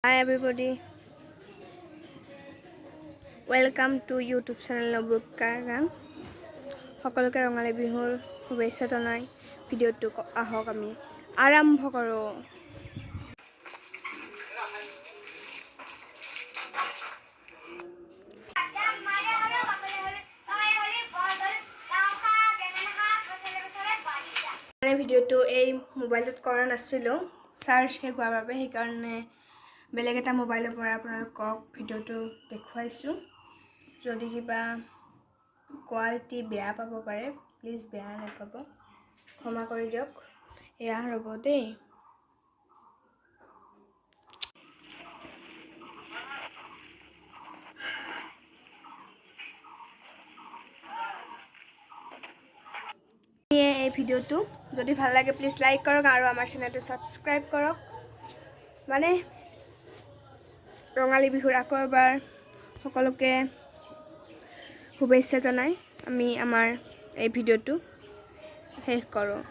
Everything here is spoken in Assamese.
Hi everybody, welcome to YouTube channel Nobrukarang. সকলোকে ৰঙালী বিহুৰ শুভেচ্ছা জনাই ভিডিঅ'টো আহক আমি আৰম্ভ কৰোঁ। মানে ভিডিঅ'টো এই মোবাইলটোত কৰা নাছিলোঁ, চাৰ্জ শেষ হোৱাৰ বাবে সেইকাৰণে বেলেগ এটা মোবাইলৰ পৰা আপোনালোকক ভিডিঅ'টো দেখুৱাইছোঁ। যদি কিবা কোৱালিটি বেয়া পাব পাৰে প্লিজ বেয়া নাপাব, ক্ষমা কৰি দিয়ক। এয়া ৰ'ব দেই। এই ভিডিঅ'টো যদি ভাল লাগে প্লিজ লাইক কৰক আৰু আমাৰ চেনেলটো ছাবস্ক্ৰাইব কৰক। মানে ৰঙালী বিহুৰ আকৌ এবাৰ সকলোকে শুভেচ্ছা জনাই আমি আমাৰ এই ভিডিঅ'টো শেষ কৰোঁ।